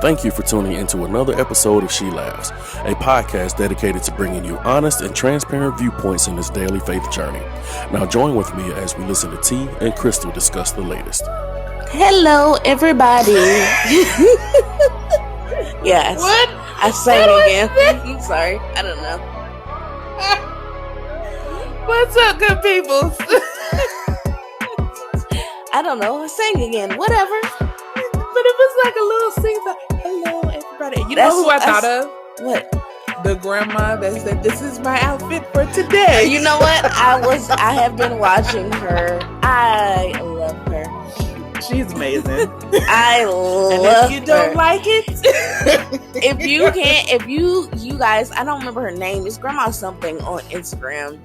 Thank you for tuning into another episode of She Laughs, a podcast dedicated to bringing you honest and transparent viewpoints in this daily faith journey. Now join with me as we listen to T and Kristal discuss the latest. Hello, everybody. Yes. What? I sang again. I'm sorry. I don't know. What's up, good people? I don't know. I sang again. Whatever. But it was like a little scene like, hello, everybody. You know who I thought of? What? The grandma that said, this is my outfit for today. You know what? I have been watching her. I love her. She's amazing. I love And if you don't her. like it, if you guys, I don't remember her name. It's Grandma something on Instagram.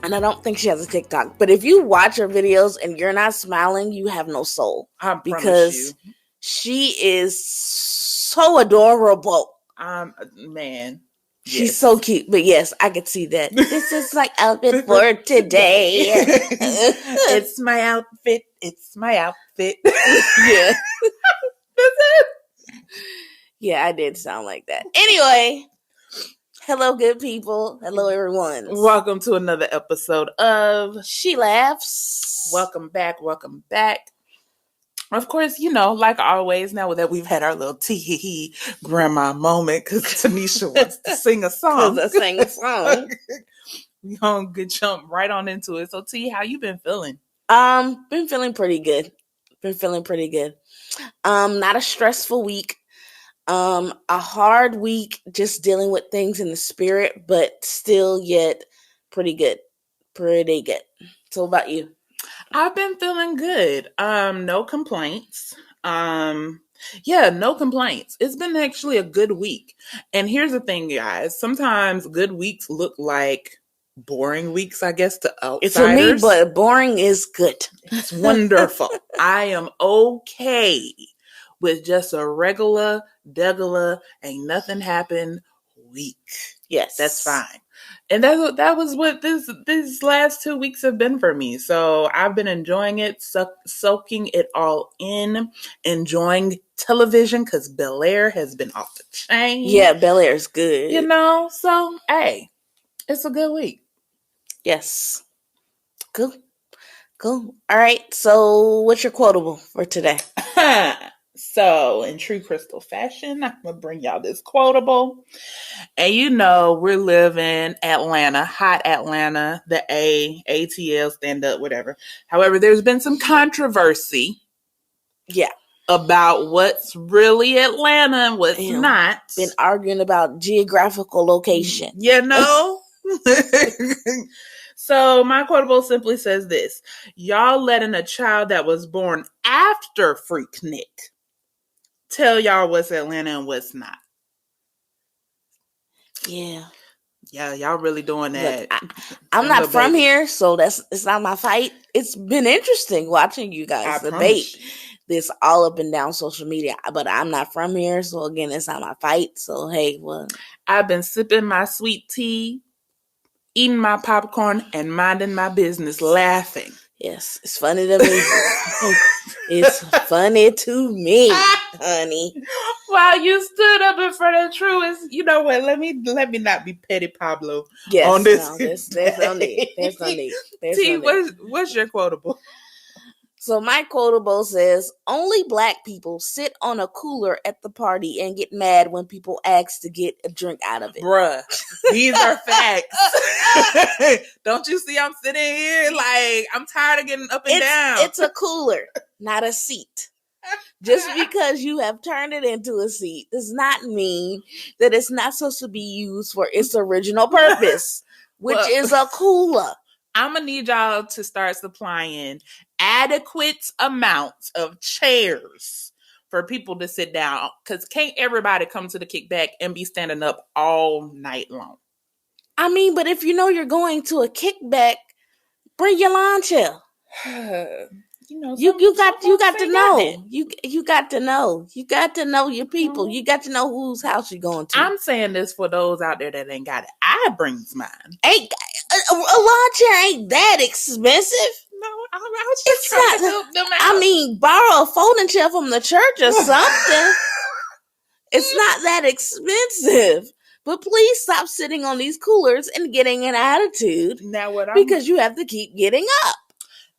And I don't think she has a TikTok. But if you watch her videos and you're not smiling, you have no soul. I Because she is so adorable. Man. She's Yes. so cute. But yes, I could see that. This is my outfit for today. It's my outfit. It's my outfit. Yeah. Yeah, I did sound like that. Anyway, hello, good people. Hello, everyone. Welcome to another episode of She Laughs. Welcome back. Welcome back. Of course, you know, like always, now that we've had our little tee grandma moment because Tanisha wants to sing a song. Because I sang a song. We gonna jump right on into it. So, T, how you been feeling? Been feeling pretty good. Not a stressful week. A hard week, just dealing with things in the spirit, but still yet pretty good. So what about you? I've been feeling good. No complaints. No complaints. It's been actually a good week. And here's the thing, guys. Sometimes good weeks look like boring weeks, I guess, to outsiders. It's for me, but boring is good. It's wonderful. I am okay with just a regular, ain't nothing happened week. Yes. That's fine. And that was what these last 2 weeks have been for me. So I've been enjoying it, soaking it all in, enjoying television because Bel-Air has been off the chain. Yeah, Bel-Air's good. You know, so hey, it's a good week. Yes. Cool. All right. So what's your quotable for today? So, in true Kristal fashion, I'm going to bring y'all this quotable. And you know, we're living Atlanta, hot Atlanta, the ATL, stand up, whatever. However, there's been some controversy. Yeah. About what's really Atlanta and what's not. Been arguing about geographical location. You know? So, my quotable simply says this. Y'all letting a child that was born after Freaknik tell y'all what's Atlanta and what's not. Yeah. Yeah, y'all really doing that. Look, I'm not from here, so it's not my fight. It's been interesting watching you guys debate this all up and down social media, but I'm not from here, so again, it's not my fight. So hey, well, I've been sipping my sweet tea, eating my popcorn, and minding my business, laughing. Yes, it's funny to me. It's funny to me, honey. While you stood up in front of Truist, you know what? Let me not be petty Pablo. Yes, on this. No, there's no need. T, what's your quotable? So my quotable says, only black people sit on a cooler at the party and get mad when people ask to get a drink out of it. Bruh, these are facts. Don't you see I'm sitting here like I'm tired of getting up and down. It's a cooler, not a seat. Just because you have turned it into a seat does not mean that it's not supposed to be used for its original purpose, which is a cooler. I'm going to need y'all to start supplying adequate amounts of chairs for people to sit down. Because can't everybody come to the kickback and be standing up all night long? I mean, but if you know you're going to a kickback, bring your lawn chair. You know, you got to know. You got to know. You got to know your people. You got to know whose house you're going to. I'm saying this for those out there that ain't got it. I brings mine. A lawn chair ain't that expensive. I was just trying to help them out. I mean, borrow a folding chair from the church or something. It's not that expensive. But please stop sitting on these coolers and getting an attitude because you have to keep getting up.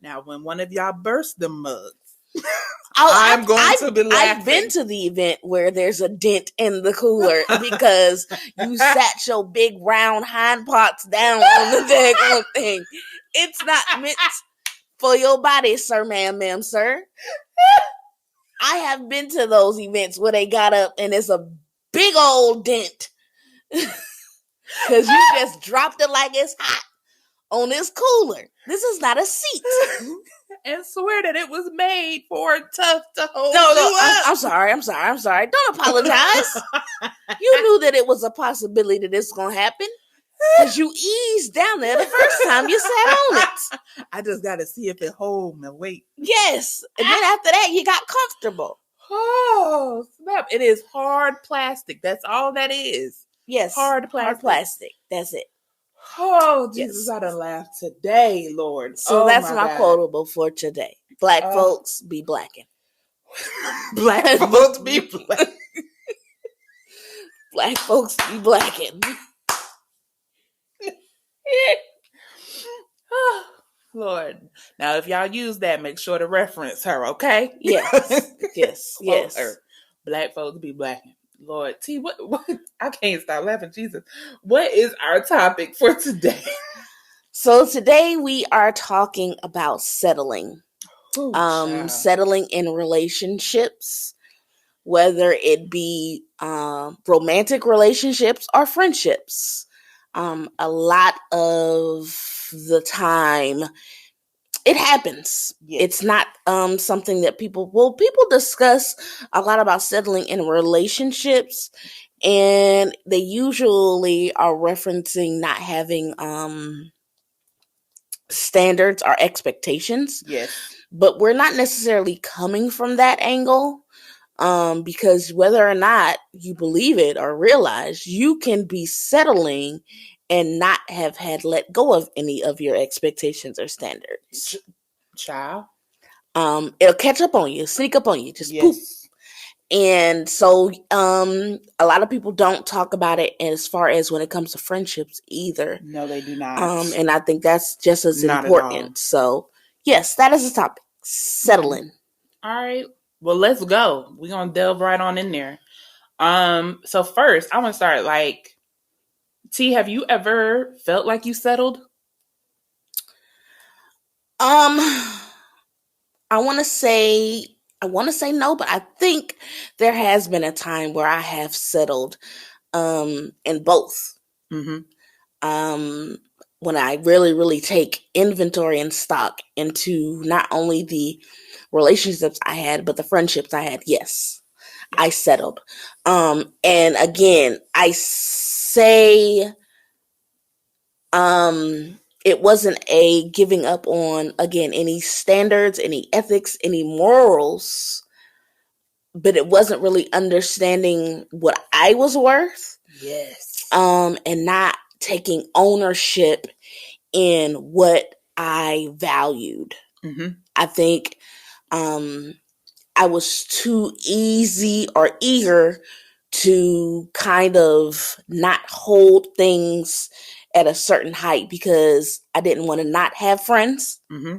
Now, when one of y'all burst the mugs, I'm going to be laughing. I've been to the event where there's a dent in the cooler because you sat your big round hind parts down on the daggone thing. It's not meant for your body, sir, ma'am, sir. I have been to those events where they got up and it's a big old dent. Because you just dropped it like it's hot on this cooler. This is not a seat. And swear that it was made for tough to hold. No, I'm sorry. Don't apologize. You knew that it was a possibility that this was going to happen. Because you eased down there the first time you sat on it. I just got to see if it holds my weight. Yes. And then after that, you got comfortable. Oh, snap. It is hard plastic. That's all that is. Yes. Hard plastic. That's it. Oh, Jesus, I done laughed today, Lord. So that's my quotable for today. Black folks be blacking. Black folks be blacking. Black folks be blacking. Lord. Now, if y'all use that, make sure to reference her, okay? Yes. Her. Black folks be blacking. Lord, T, what? I can't stop laughing, Jesus. What is our topic for today? So today we are talking about settling. Settling in relationships, whether it be romantic relationships or friendships. A lot of the time it happens. Yes. It's not something that people discuss a lot about settling in relationships, and they usually are referencing not having standards or expectations. Yes. But we're not necessarily coming from that angle. Because whether or not you believe it or realize, you can be settling and not have had let go of any of your expectations or standards. Child. It'll catch up on you, sneak up on you, just poof. And so a lot of people don't talk about it as far as when it comes to friendships either. No, they do not. And I think that's just as important. So yes, that is the topic. Settling. All right. Well, let's go. We're going to delve right on in there. So first, I want to start T, have you ever felt like you settled? I want to say no, but I think there has been a time where I have settled in both. Mm-hmm. When I really, really take inventory and stock into not only the relationships I had, but the friendships I had, yes, I settled. And again, I say it wasn't a giving up on, again, any standards, any ethics, any morals, but it wasn't really understanding what I was worth. Yes. And not taking ownership in what I valued. Mm-hmm. I think I was too easy or eager to kind of not hold things at a certain height because I didn't want to not have friends. Mm-hmm.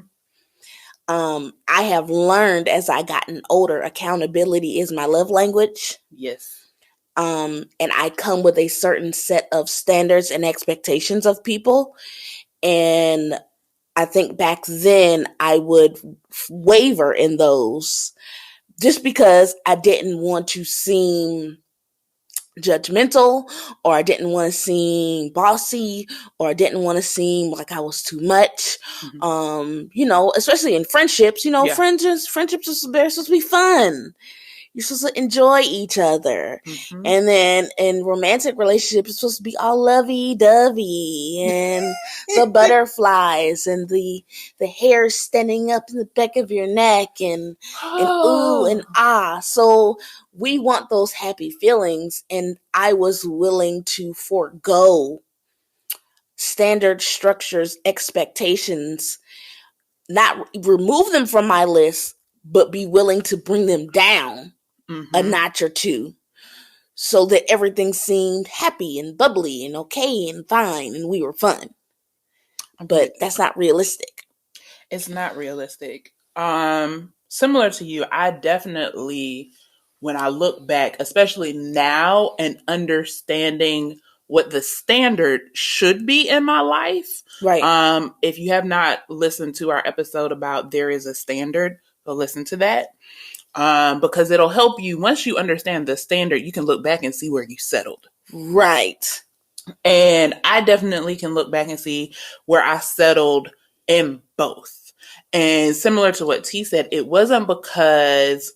I have learned as I gotten older, accountability is my love language. Yes. And I come with a certain set of standards and expectations of people. And I think back then I would waver in those just because I didn't want to seem judgmental, or I didn't want to seem bossy, or I didn't want to seem like I was too much. Mm-hmm. Especially in friendships, friendships are supposed to be fun. You're supposed to enjoy each other. Mm-hmm. And then in romantic relationships, it's supposed to be all lovey-dovey and the butterflies and the hair standing up in the back of your neck and ooh and ah. So we want those happy feelings. And I was willing to forego standard structures, expectations not remove them from my list, but be willing to bring them down a notch or two so that everything seemed happy and bubbly and okay and fine and we were fun. But that's not realistic. It's not realistic. Similar to you, I definitely, when I look back, especially now and understanding what the standard should be in my life. Right. If you have not listened to our episode about There Is a Standard, go listen to that. Because it'll help you. Once you understand the standard, you can look back and see where you settled. Right. And I definitely can look back and see where I settled in both. And similar to what T said, it wasn't because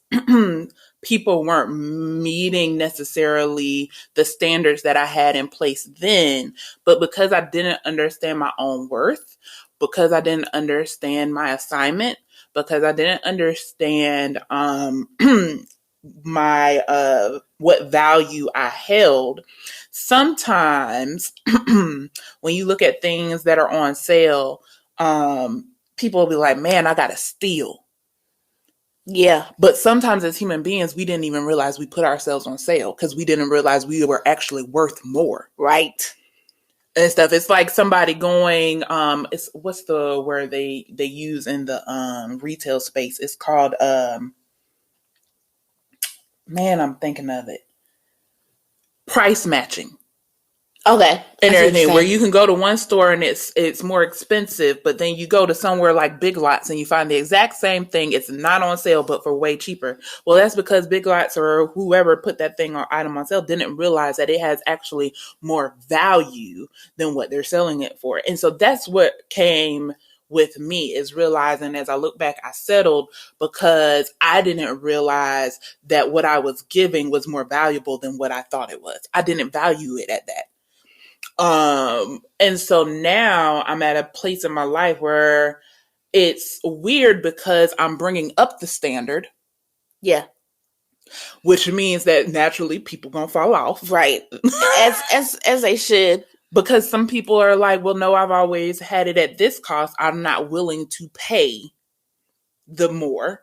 people weren't meeting necessarily the standards that I had in place then, but because I didn't understand my own worth, because I didn't understand my assignment, because I didn't understand my what value I held. Sometimes when you look at things that are on sale, people will be like, man, I gotta steal. Yeah. But sometimes as human beings, we didn't even realize we put ourselves on sale because we didn't realize we were actually worth more. Right. And stuff. It's like somebody going, it's what's the word they use in the retail space? It's called man, I'm thinking of it. Price matching. Okay. And everything, where you can go to one store and it's more expensive, but then you go to somewhere like Big Lots and you find the exact same thing. It's not on sale, but for way cheaper. Well, that's because Big Lots or whoever put that thing or item on sale didn't realize that it has actually more value than what they're selling it for. And so that's what came with me, is realizing as I look back, I settled because I didn't realize that what I was giving was more valuable than what I thought it was. I didn't value it at that. And so now I'm at a place in my life where it's weird because I'm bringing up the standard. Yeah. Which means that naturally people gonna fall off. Right. as they should. Because some people are like, well, no, I've always had it at this cost. I'm not willing to pay the more.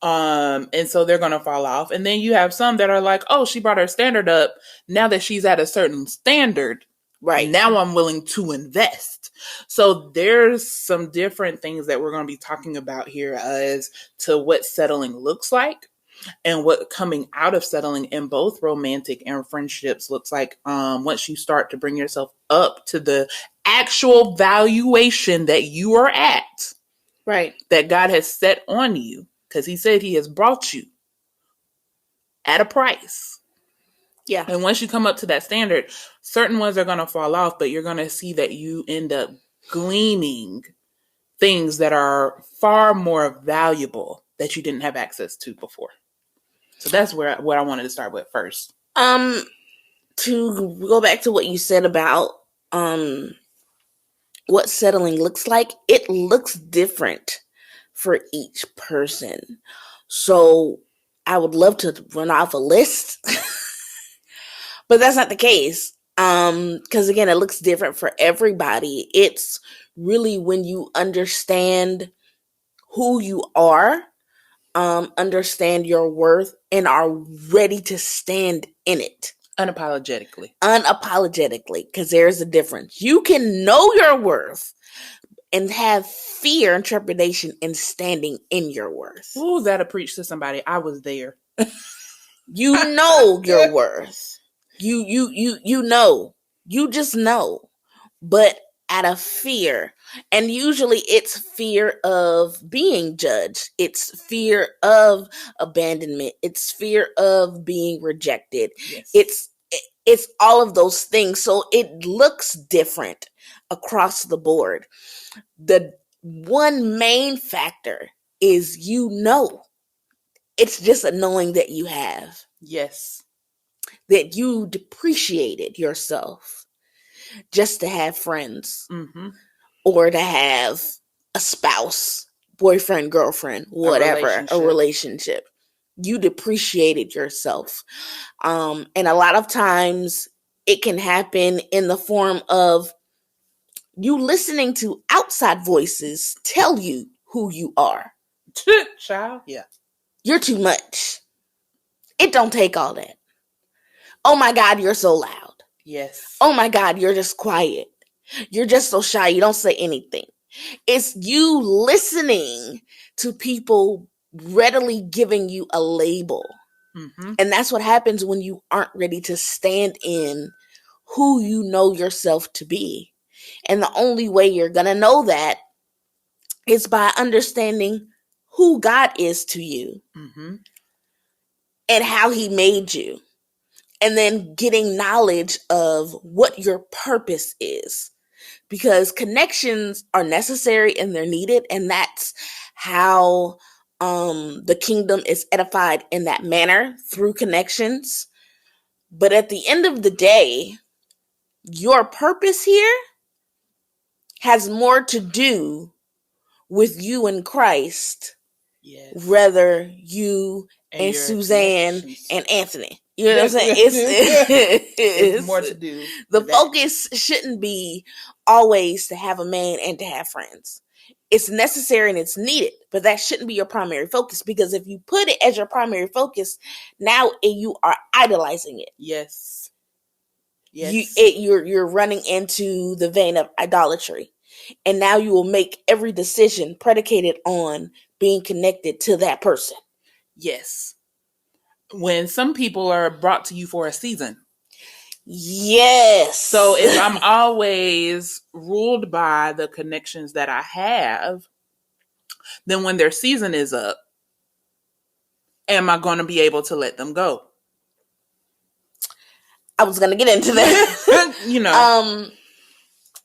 And so they're going to fall off. And then you have some that are like, oh, she brought her standard up. Now that she's at a certain standard, right, now I'm willing to invest. So there's some different things that we're going to be talking about here as to what settling looks like and what coming out of settling in both romantic and friendships looks like once you start to bring yourself up to the actual valuation that you are at. Right. That God has set on you. Because he said he has brought you at a price. Yeah. And once you come up to that standard, certain ones are going to fall off, but you're going to see that you end up gleaning things that are far more valuable that you didn't have access to before. So that's what I wanted to start with first. To go back to what you said about what settling looks like, it looks different for each person. So I would love to run off a list, but that's not the case. Because again, it looks different for everybody. It's really when you understand who you are, understand your worth, and are ready to stand in it. Unapologetically, because there's a difference. You can know your worth and have fear and trepidation in standing in your worth. Ooh, that'll preach to somebody. I was there. You know your worth. You know. You just know. But out of fear. And usually it's fear of being judged. It's fear of abandonment. It's fear of being rejected. Yes. It's all of those things. So it looks different across the board. The one main factor is it's just a knowing that you have. Yes. That you depreciated yourself just to have friends. Mm-hmm. Or to have a spouse, boyfriend, girlfriend, whatever, a relationship. You depreciated yourself. And a lot of times it can happen in the form of you listening to outside voices tell you who you are. Child, yeah. You're too much. It don't take all that. Oh my God, you're so loud. Yes. Oh my God, you're just quiet. You're just so shy. You don't say anything. It's you listening to people readily giving you a label. Mm-hmm. And that's what happens when you aren't ready to stand in who you know yourself to be. And the only way you're going to know that is by understanding who God is to you Mm-hmm. and how he made you. And then getting knowledge of what your purpose is. Because connections are necessary and they're needed. And that's how the kingdom is edified in that manner, through connections. But at the end of the day, your purpose here has more to do with you and Christ, Yes. rather you and Suzanne and Anthony. You know what I'm saying? It's more to do. The focus shouldn't be always to have a man and to have friends. It's necessary and it's needed, but that shouldn't be your primary focus, because if you put it as your primary focus, now you are idolizing it. Yes. You're running into the vein of idolatry, and now you will make every decision predicated on being connected to that person. Yes. When some people are brought to you for a season. Yes. So if I'm always ruled by the connections that I have, then when their season is up, am I going to be able to let them go? I was going to get into that. You know.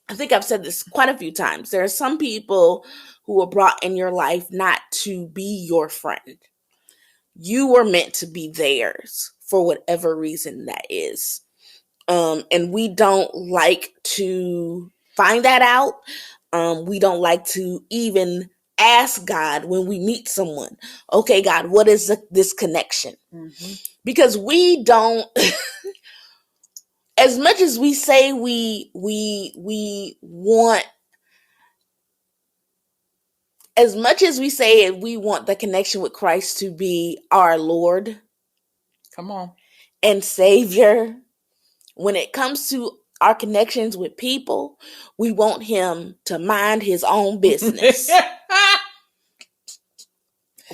I think I've said this quite a few times. There are some people who are brought in your life not to be your friend. You were meant to be theirs for whatever reason that is. And we don't like to find that out. We don't like to even ask God when we meet someone, okay, God, what is this connection? Mm-hmm. Because we don't, as much as we say we want, as much as we say we want the connection with Christ to be our Lord, come on, and Savior, when it comes to our connections with people, we want him to mind his own business.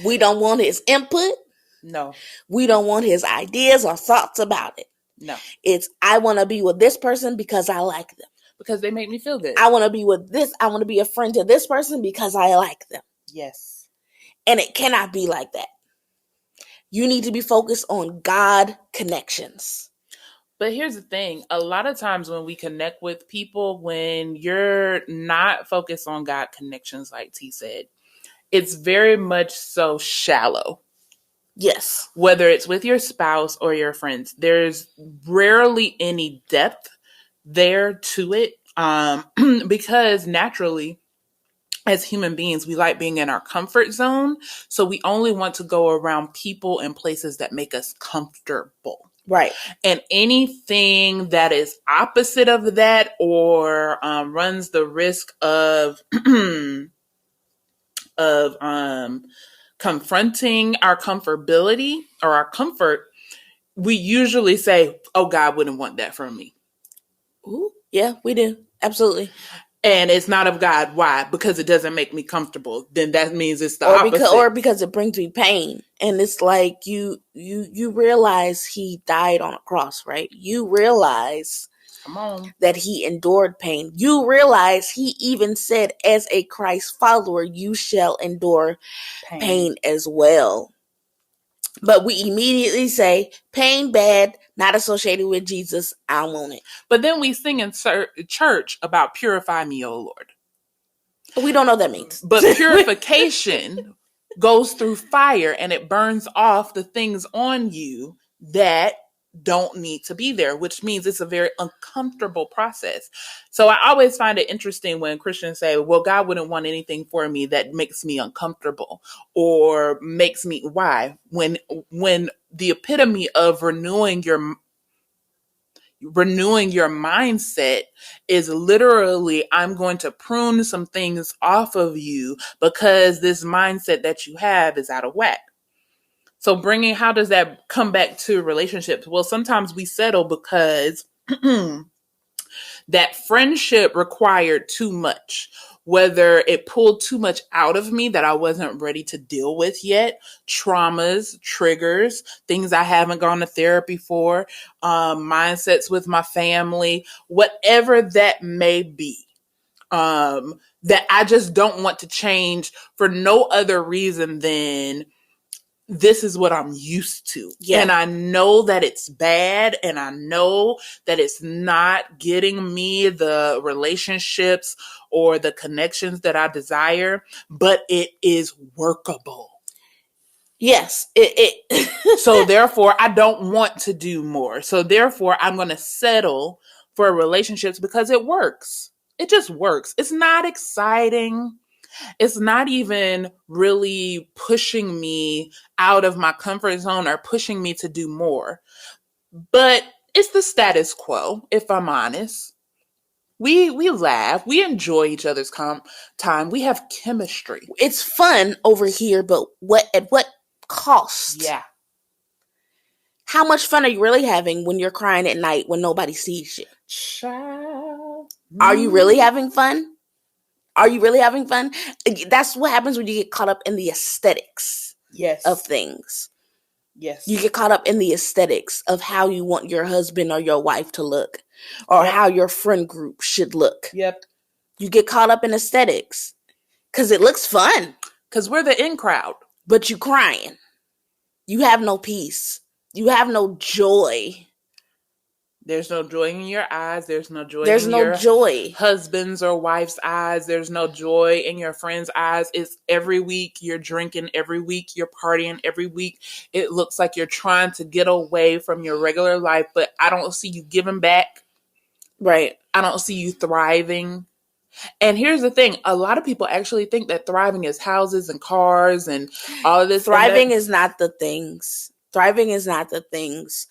We don't want his input. No. We don't want his ideas or thoughts about it. No. It's, I want to be with this person because I like them. Because they make me feel good. I want to be with this. I want to be a friend to this person because I like them. Yes. And it cannot be like that. You need to be focused on God connections. But here's the thing. A lot of times when we connect with people, when you're not focused on God connections, like T said, it's very much so shallow. Yes. Whether it's with your spouse or your friends, there's rarely any depth there to it. Because naturally, as human beings, we like being in our comfort zone. So we only want to go around people and places that make us comfortable. Right. And anything that is opposite of that or runs the risk of confronting our comfortability or our comfort, we usually say, oh, God wouldn't want that from me. Ooh, yeah, we do. Absolutely. And it's not of God. Why? Because it doesn't make me comfortable. Then that means it's the opposite. Or because it brings me pain. And it's like you realize he died on a cross, right? You realize Come on. that he endured pain. You realize he even said, as a Christ follower, you shall endure pain as well. But we immediately say, pain bad, not associated with Jesus. I don't want it. But then we sing in church about purify me, O Lord. We don't know what that means. But purification goes through fire and it burns off the things on you that don't need to be there, which means it's a very uncomfortable process. So I always find it interesting when Christians say, well, God wouldn't want anything for me that makes me uncomfortable or makes me, why? When the epitome of renewing renewing your mindset is literally, I'm going to prune some things off of you because this mindset that you have is out of whack. So how does that come back to relationships? Well, sometimes we settle because that friendship required too much, whether it pulled too much out of me that I wasn't ready to deal with yet, traumas, triggers, things I haven't gone to therapy for, mindsets with my family, whatever that may be. That I just don't want to change for no other reason than this is what I'm used to. Yeah. And I know that it's bad, and I know that it's not getting me the relationships or the connections that I desire, but it is workable. Yes. So therefore, I don't want to do more. So therefore, I'm going to settle for relationships because it works. It just works. It's not exciting. It's not even really pushing me out of my comfort zone or pushing me to do more. But it's the status quo, if I'm honest. We laugh. We enjoy each other's time. We have chemistry. It's fun over here, but at what cost? Yeah. How much fun are you really having when you're crying at night when nobody sees you? Child. Are you really having fun? Are you really having fun? That's what happens when you get caught up in the aesthetics of things. Yes. You get caught up in the aesthetics of how you want your husband or your wife to look, or how your friend group should look. Yep. You get caught up in aesthetics because it looks fun. Because we're the in crowd. But you crying. You have no peace. You have no joy. There's no joy in your eyes. There's no joy There's in no your joy. husband's or wife's eyes. There's no joy in your friend's eyes. It's every week you're drinking. Every week you're partying. Every week it looks like you're trying to get away from your regular life, but I don't see you giving back. Right. I don't see you thriving. And here's the thing. A lot of people actually think that thriving is houses and cars and all of this. Thriving is not the things. Thriving is not the things.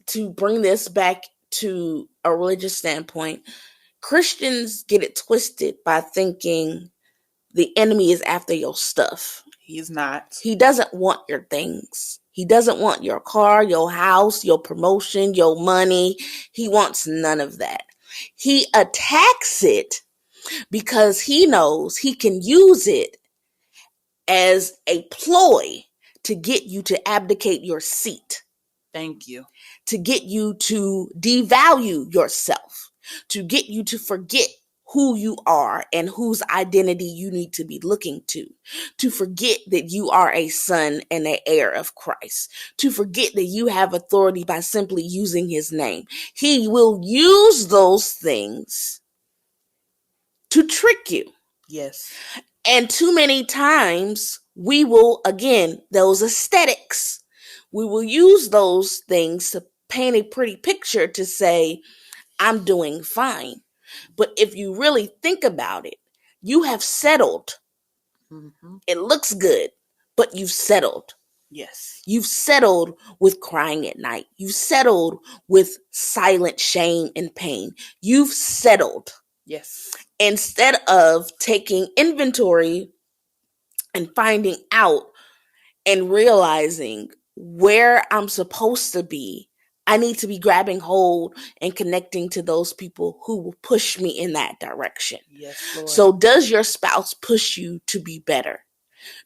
To bring this back to a religious standpoint, Christians get it twisted by thinking the enemy is after your stuff. He's not. He doesn't want your things. He doesn't want your car, your house, your promotion, your money. He wants none of that. He attacks it because he knows he can use it as a ploy to get you to abdicate your seat. Thank you. To get you to devalue yourself, to get you to forget who you are and whose identity you need to be looking to forget that you are a son and an heir of Christ, to forget that you have authority by simply using his name. He will use those things to trick you. Yes. And too many times we will, again, those aesthetics, we will use those things to paint a pretty picture to say, I'm doing fine. But if you really think about it, you have settled. Mm-hmm. It looks good, but you've settled. Yes. You've settled with crying at night. You've settled with silent shame and pain. You've settled. Yes. Instead of taking inventory and finding out and realizing where I'm supposed to be, I need to be grabbing hold and connecting to those people who will push me in that direction. Yes, Lord. So does your spouse push you to be better?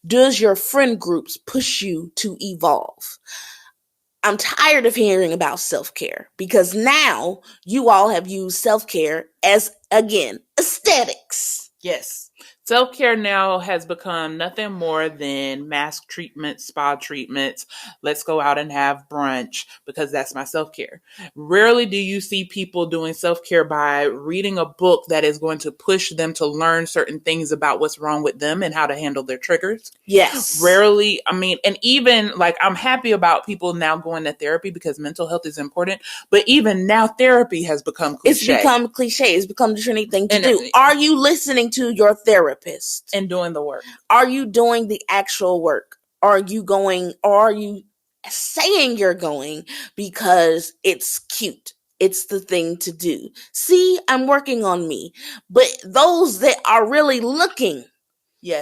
Does your friend groups push you to evolve? I'm tired of hearing about self-care because now you all have used self-care as, again, aesthetics. Yes. Self-care now has become nothing more than mask treatments, spa treatments. Let's go out and have brunch because that's my self-care. Rarely do you see people doing self-care by reading a book that is going to push them to learn certain things about what's wrong with them and how to handle their triggers. Yes. Rarely, and even like I'm happy about people now going to therapy because mental health is important. But even now therapy has become cliche. It's become cliche. It's become the trendy thing to do. Are you listening to your therapist? And doing the work. Are you doing the actual work? Are you saying you're going because it's cute. It's the thing to do. See, I'm working on me. But those that are really looking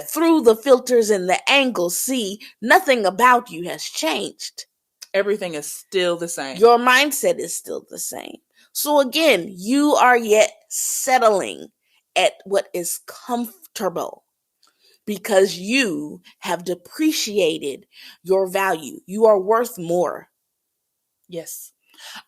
through the filters and the angles, see, nothing about you has changed. Everything is still the same. Your mindset is still the same. So again, you are yet settling at what is comfortable because you have depreciated your value. You are worth more. Yes.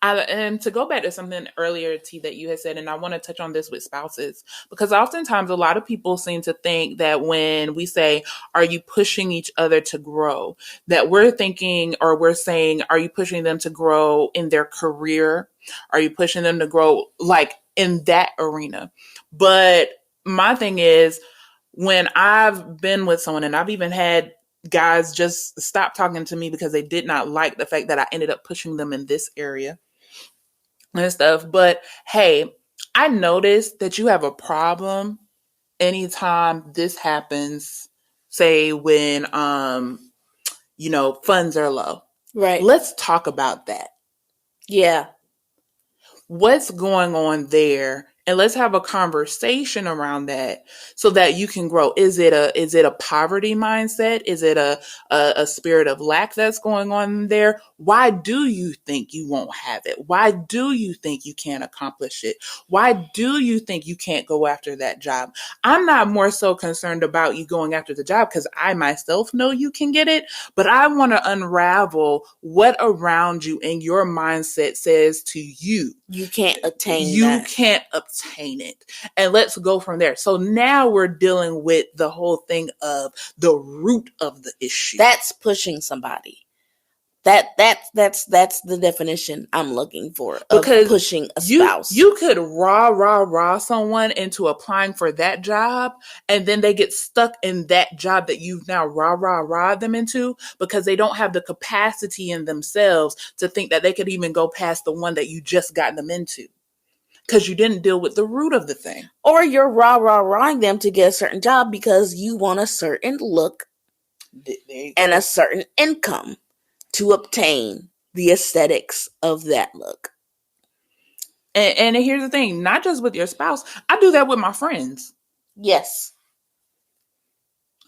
And to go back to something earlier, T, that you had said, and I want to touch on this with spouses, because oftentimes a lot of people seem to think that when we say, are you pushing each other to grow, that we're thinking or we're saying, are you pushing them to grow in their career? Are you pushing them to grow like in that arena? But my thing is, when I've been with someone and I've even had guys just stop talking to me because they did not like the fact that I ended up pushing them in this area and stuff. But hey, I noticed that you have a problem anytime this happens, say when funds are low. Right. Let's talk about that. Yeah. What's going on there? And let's have a conversation around that so that you can grow. Is it a poverty mindset? Is it a spirit of lack that's going on there? Why do you think you won't have it? Why do you think you can't accomplish it? Why do you think you can't go after that job? I'm not more so concerned about you going after the job because I myself know you can get it, but I want to unravel what around you and your mindset says to you. You can't attain You that. can't obtain it. And let's go from there. So now we're dealing with the whole thing of the root of the issue. That's pushing somebody. That's the definition I'm looking for of because pushing a spouse. You could raw someone into applying for that job, and then they get stuck in that job that you've now raw them into because they don't have the capacity in themselves to think that they could even go past the one that you just got them into. Because you didn't deal with the root of the thing. Or you're rawing them to get a certain job because you want a certain look and a certain income to obtain the aesthetics of that look. And here's the thing, not just with your spouse. I do that with my friends. Yes.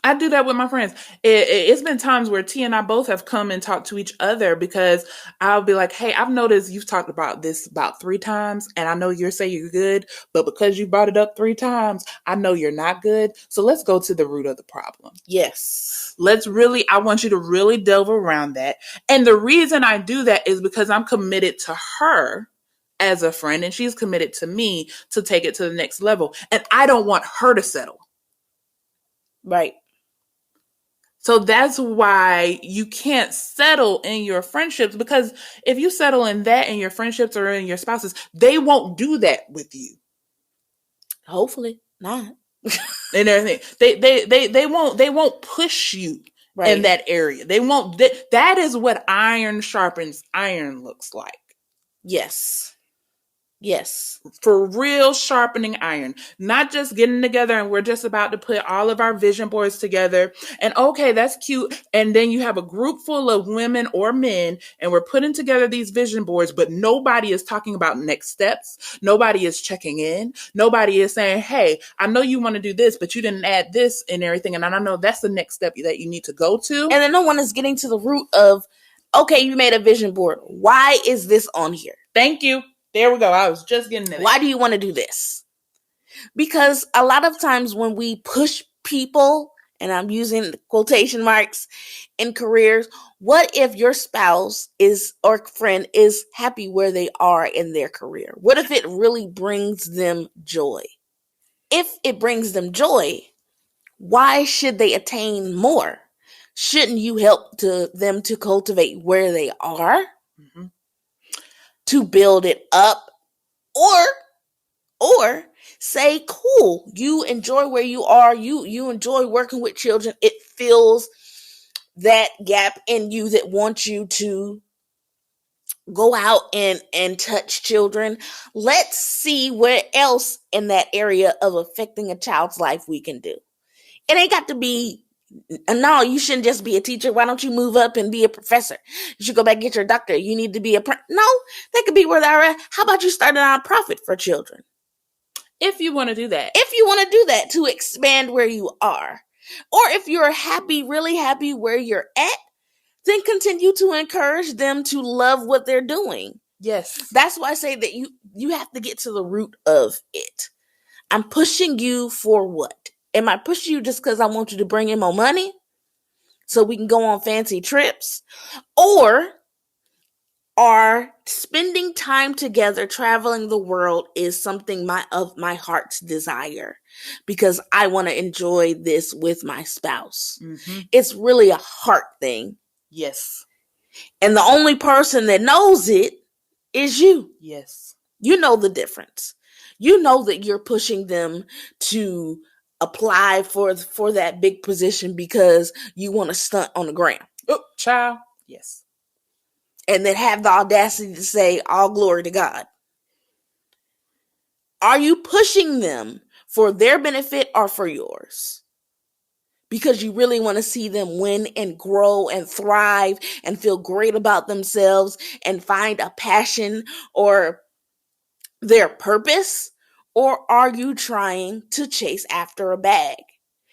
I do that with my friends. It's been times where T and I both have come and talked to each other because I'll be like, hey, I've noticed you've talked about this about 3 times and I know you're saying you're good, but because you brought it up 3 times, I know you're not good. So let's go to the root of the problem. Yes. I want you to really delve around that. And the reason I do that is because I'm committed to her as a friend and she's committed to me to take it to the next level. And I don't want her to settle. Right. So that's why you can't settle in your friendships, because if you settle in that in your friendships or in your spouses, they won't do that with you. Hopefully not. And everything. They won't push you in that area. They won't. That is what iron sharpens iron looks like. Yes. Yes. For real sharpening iron, not just getting together and we're just about to put all of our vision boards together and okay, that's cute. And then you have a group full of women or men and we're putting together these vision boards, but nobody is talking about next steps. Nobody is checking in. Nobody is saying, hey, I know you want to do this, but you didn't add this and everything. And I know that's the next step that you need to go to. And then no one is getting to the root of, okay, you made a vision board. Why is this on here? Thank you. There we go. I was just getting to that. Why do you want to do this? Because a lot of times when we push people, and I'm using quotation marks, in careers, what if your spouse is or friend is happy where they are in their career? What if it really brings them joy? If it brings them joy, why should they attain more? Shouldn't you help them to cultivate where they are? Mm-hmm. To build it up, or say, cool, you enjoy where you are, you enjoy working with children, it fills that gap in you that wants you to go out and touch children. Let's see what else in that area of affecting a child's life we can do. It ain't got to be No, you shouldn't just be a teacher. Why don't you move up and be a professor? You should go back and get your doctorate. You need to be no, they could be where they're at. How about you start a nonprofit for children? If you want to do that. If you want to do that to expand where you are. Or if you're happy, really happy where you're at, then continue to encourage them to love what they're doing. Yes. That's why I say that you have to get to the root of it. I'm pushing you for what? Am I pushing you just because I want you to bring in more money so we can go on fancy trips? Or are spending time together, traveling the world is something of my heart's desire because I want to enjoy this with my spouse. Mm-hmm. It's really a heart thing. Yes. And the only person that knows it is you. Yes. You know the difference. You know that you're pushing them to apply for that big position because you want to stunt on the gram. Oh, child. Yes. And then have the audacity to say, all glory to God. Are you pushing them for their benefit or for yours? Because you really want to see them win and grow and thrive and feel great about themselves and find a passion or their purpose? Or are you trying to chase after a bag?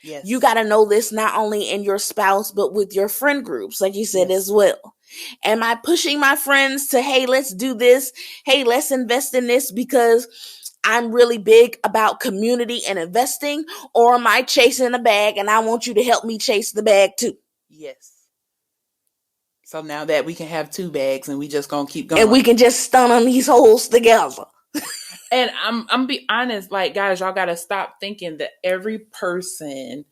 Yes. You got to know this not only in your spouse, but with your friend groups, like you said, as well. Am I pushing my friends to, hey, let's do this. Hey, let's invest in this because I'm really big about community and investing? Or am I chasing a bag and I want you to help me chase the bag too? Yes. So now that we can have two bags and we just gonna keep going. And we can just stun on these holes together. And I'm be honest, like, guys, y'all gotta stop thinking that every person,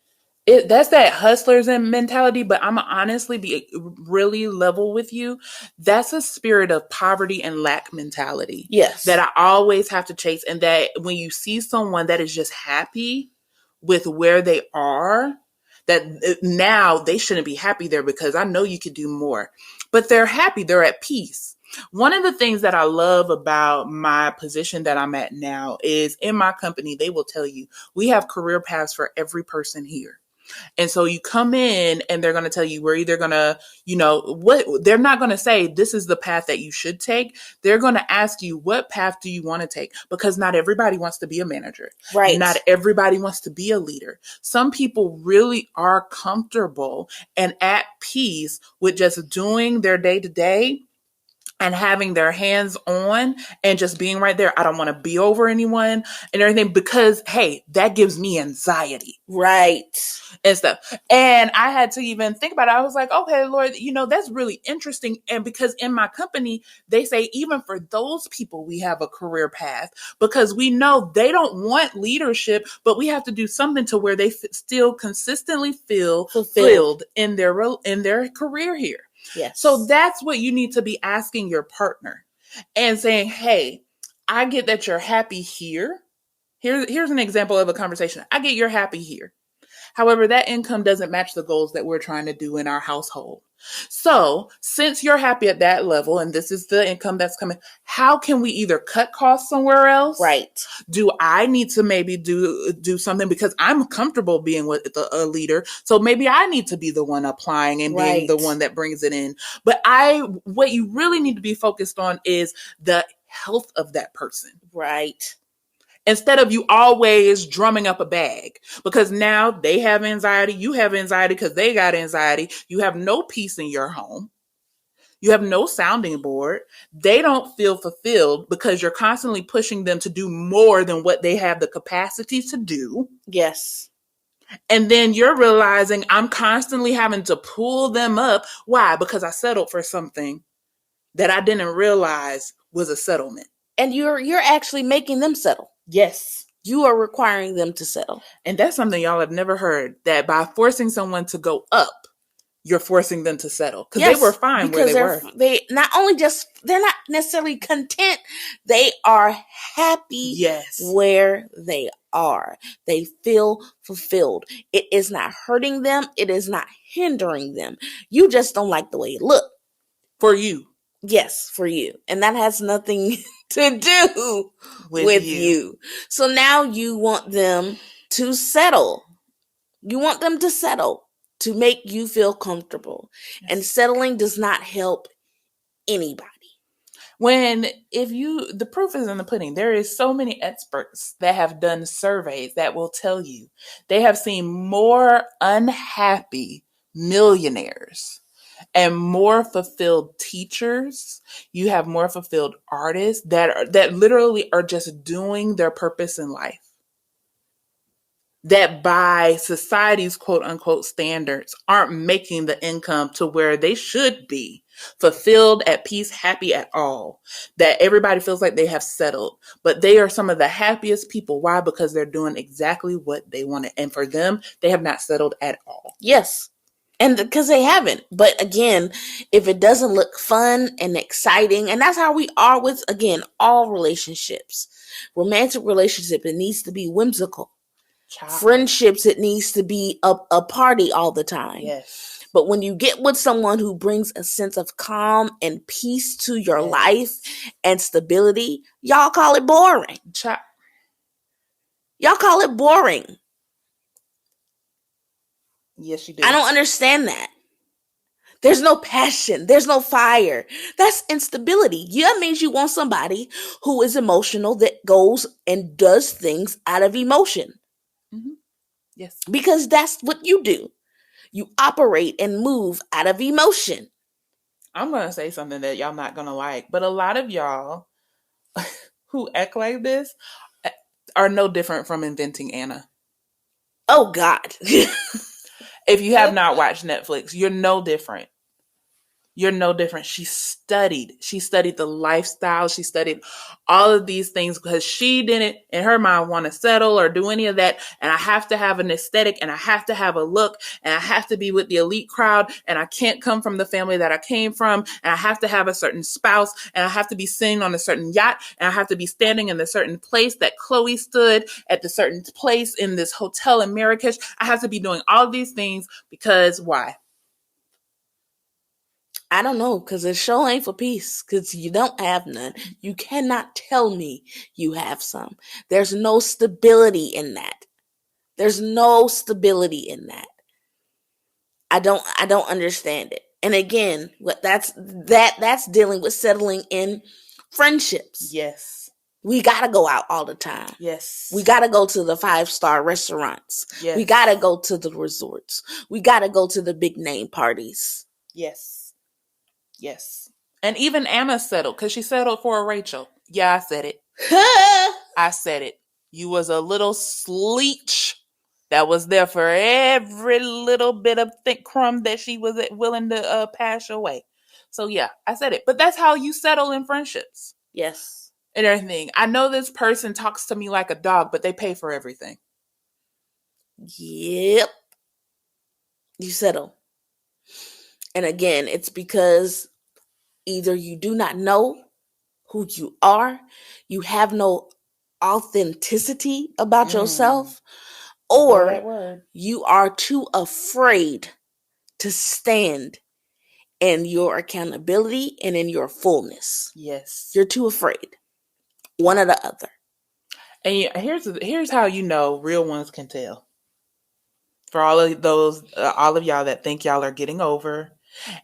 that's that hustlers and mentality, but I'm honestly be really level with you. That's a spirit of poverty and lack mentality. Yes. That I always have to chase. And that when you see someone that is just happy with where they are, that now they shouldn't be happy there because I know you could do more. But they're happy, they're at peace. One of the things that I love about my position that I'm at now is in my company, they will tell you we have career paths for every person here. And so you come in and they're going to tell you we're either going to, they're not going to say this is the path that you should take. They're going to ask you, what path do you want to take? Because not everybody wants to be a manager. Right. Not everybody wants to be a leader. Some people really are comfortable and at peace with just doing their day to day and having their hands on and just being right there. I don't want to be over anyone and everything because, hey, that gives me anxiety. Right. And stuff. And I had to even think about it. I was like, okay, Lord, that's really interesting. And because in my company, they say even for those people, we have a career path because we know they don't want leadership, but we have to do something to where they still consistently feel fulfilled in their career here. Yes. So that's what you need to be asking your partner and saying, hey, I get that you're happy here. Here's an example of a conversation. I get you're happy here. However, that income doesn't match the goals that we're trying to do in our household. So since you're happy at that level and this is the income that's coming, how can we either cut costs somewhere else? Right. Do I need to maybe do something because I'm comfortable being with a leader? So maybe I need to be the one applying and being the one that brings it in. But what you really need to be focused on is the health of that person. Right. Instead of you always drumming up a bag because now they have anxiety, you have anxiety because they got anxiety. You have no peace in your home. You have no sounding board. They don't feel fulfilled because you're constantly pushing them to do more than what they have the capacity to do. Yes. And then you're realizing I'm constantly having to pull them up. Why? Because I settled for something that I didn't realize was a settlement. And you're actually making them settle. Yes. You are requiring them to settle. And that's something y'all have never heard, that by forcing someone to go up, you're forcing them to settle. Because they were fine where they were. They're not necessarily content. They are happy where they are. They feel fulfilled. It is not hurting them. It is not hindering them. You just don't like the way it looks. For you. Yes, for you. And that has nothing to do with you. So now you want them to settle. You want them to settle. to make you feel comfortable. Yes. And settling does not help anybody. The proof is in the pudding. There is so many experts that have done surveys that will tell you they have seen more unhappy millionaires and more fulfilled teachers. You have more fulfilled artists that literally are just doing their purpose in life. That by society's quote unquote standards aren't making the income to where they should be fulfilled, at peace, happy at all. That everybody feels like they have settled, but they are some of the happiest people. Why? Because they're doing exactly what they wanted. And for them, they have not settled at all. Yes. And because they haven't. But again, if it doesn't look fun and exciting, and that's how we are with, again, all relationships. Romantic relationship, it needs to be whimsical. Friendships, it needs to be a party all the time. Yes. But when you get with someone who brings a sense of calm and peace to your life and stability, y'all call it boring. Y'all call it boring. Yes, you do. I don't understand that. There's no passion. There's no fire. That's instability. That means you want somebody who is emotional, that goes and does things out of emotion. Mm-hmm. Yes. Because that's what you do. You operate and move out of emotion. I'm going to say something that y'all not going to like, but a lot of y'all who act like this are no different from Inventing Anna. Oh, God. If you have not watched Netflix, you're no different. You're no different. She studied the lifestyle. She studied all of these things because she didn't, in her mind, want to settle or do any of that. And I have to have an aesthetic, and I have to have a look, and I have to be with the elite crowd, and I can't come from the family that I came from, and I have to have a certain spouse, and I have to be sitting on a certain yacht, and I have to be standing in a certain place that Chloe stood at the certain place in this hotel in Marrakesh. I have to be doing all of these things because why? I don't know, because the show ain't for peace, because you don't have none. You cannot tell me you have some. There's no stability in that. There's no stability in that. I don't understand it. And again, that's dealing with settling in friendships. Yes. We got to go out all the time. Yes. We got to go to the 5-star restaurants. Yes. We got to go to the resorts. We got to go to the big name parties. Yes. Yes. And even Anna settled, because she settled for a Rachel. Yeah, I said it. I said it. You was a little sleech that was there for every little bit of thick crumb that she was willing to pass away. So yeah, I said it. But that's how you settle in friendships. Yes. And everything. I know this person talks to me like a dog, but they pay for everything. Yep. You settle. And again, it's because either you do not know who you are, you have no authenticity about yourself, or you are too afraid to stand in your accountability and in your fullness. Yes. You're too afraid. One or the other. And here's how you know real ones can tell. For all of those, all of y'all that think y'all are getting over,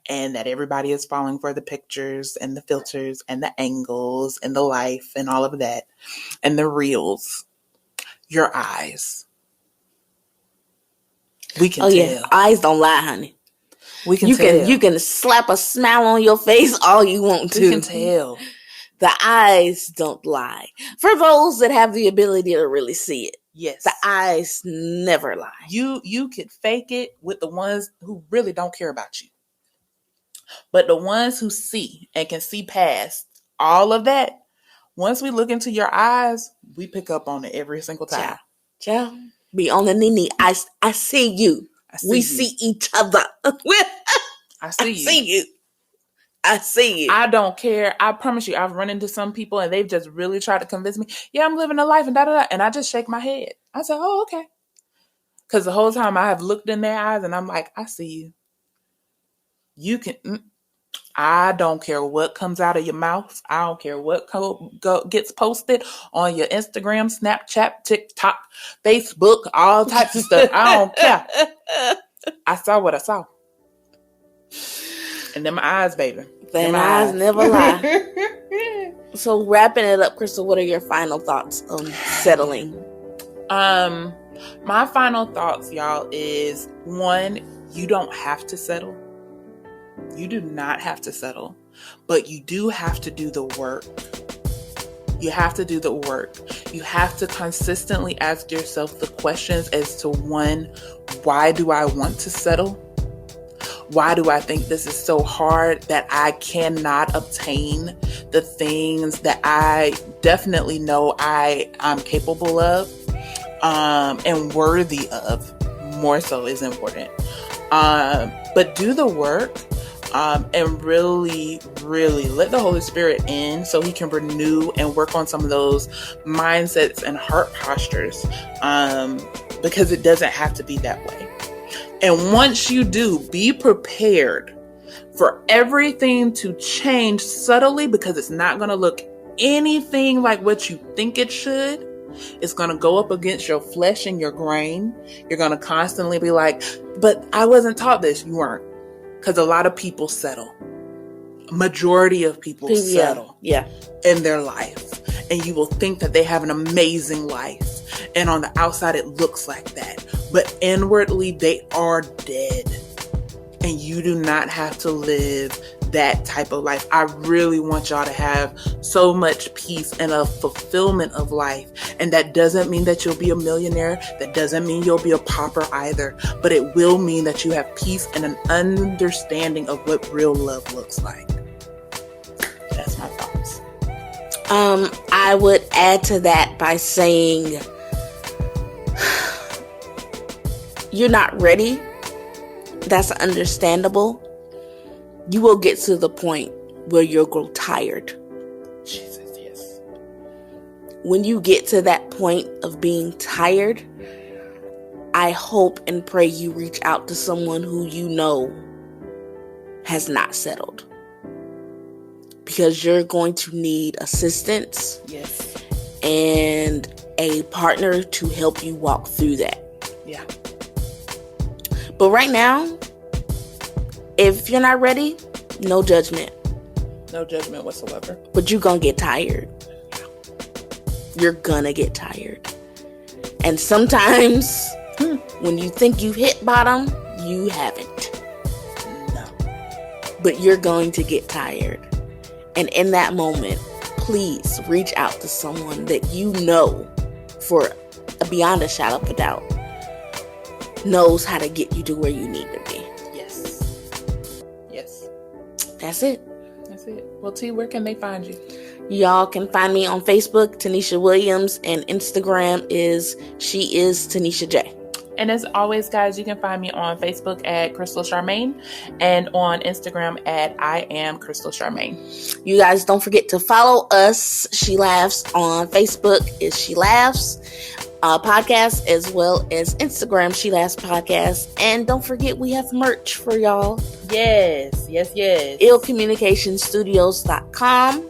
and that everybody is falling for the pictures and the filters and the angles and the life and all of that and the reels. Your eyes. We can tell. Yeah, eyes don't lie, honey. We can tell. You can slap a smile on your face all you want to. We can tell. The eyes don't lie. For those that have the ability to really see it. Yes. The eyes never lie. You could fake it with the ones who really don't care about you. But the ones who see and can see past all of that, once we look into your eyes, we pick up on it every single time. Child, be on the knee. I see you. We see each other. I see you. I see you. I don't care. I promise you, I've run into some people and they've just really tried to convince me, yeah, I'm living a life and da-da-da. And I just shake my head. I say, oh, okay. Because the whole time I have looked in their eyes and I'm like, I see you. You can, I don't care what comes out of your mouth. I don't care what gets posted on your Instagram, Snapchat, TikTok, Facebook, all types of stuff. I don't care. I saw what I saw. And them eyes, baby. Them eyes never lie. So wrapping it up, Kristal, what are your final thoughts on settling? My final thoughts, y'all, is 1, you don't have to settle. You do not have to settle, but you do have to do the work. You have to do the work. You have to consistently ask yourself the questions as to 1, why do I want to settle? Why do I think this is so hard that I cannot obtain the things that I definitely know I'm capable of and worthy of? More so is important. But do the work and really, really let the Holy Spirit in so he can renew and work on some of those mindsets and heart postures because it doesn't have to be that way. And once you do, be prepared for everything to change subtly because it's not going to look anything like what you think it should. It's going to go up against your flesh and your grain. You're going to constantly be like, but I wasn't taught this. You weren't. Because a lot of people settle. Majority of people settle in their life. And you will think that they have an amazing life. And on the outside, it looks like that. But inwardly, they are dead. And you do not have to live that type of life. I really want y'all to have so much peace and a fulfillment of life. And that doesn't mean that you'll be a millionaire. That doesn't mean you'll be a pauper either. But it will mean that you have peace and an understanding of what real love looks like. That's my thoughts. I would add to that by saying you're not ready. That's understandable. You will get to the point where you'll grow tired. Jesus, yes. When you get to that point of being tired, I hope and pray you reach out to someone who you know has not settled. Because you're going to need assistance. Yes. And a partner to help you walk through that. Yeah. But right now, if you're not ready, no judgment. No judgment whatsoever. But you're going to get tired. You're going to get tired. And sometimes when you think you've hit bottom, you haven't. No. But you're going to get tired. And in that moment, please reach out to someone that you know for beyond a shadow of a doubt knows how to get you to where you need to be. Yes. That's it. Well, T, where can they find you? Y'all can find me on Facebook, Tanisha Williams, and Instagram she is Tanisha J. And as always, guys, you can find me on Facebook at Kristal Charmaine and on Instagram at I am Kristal Charmaine. You guys don't forget to follow us. She Laughs on Facebook is She Laughs podcast, as well as Instagram She Laughs podcast. And don't forget we have merch for y'all. Yes. illcommunicationsstudios.com.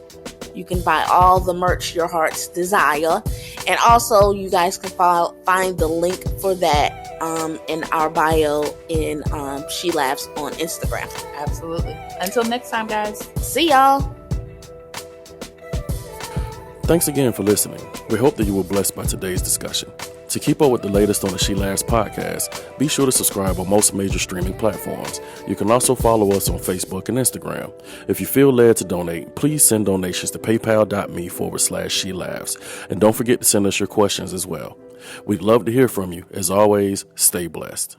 You can buy all the merch your hearts desire. And also, you guys can find the link for that in our bio in She Laughs on Instagram. Absolutely. Until next time, guys. See y'all. Thanks again for listening. We hope that you were blessed by today's discussion. To keep up with the latest on the She Laughs podcast, be sure to subscribe on most major streaming platforms. You can also follow us on Facebook and Instagram. If you feel led to donate, please send donations to paypal.me/She Laughs. And don't forget to send us your questions as well. We'd love to hear from you. As always, stay blessed.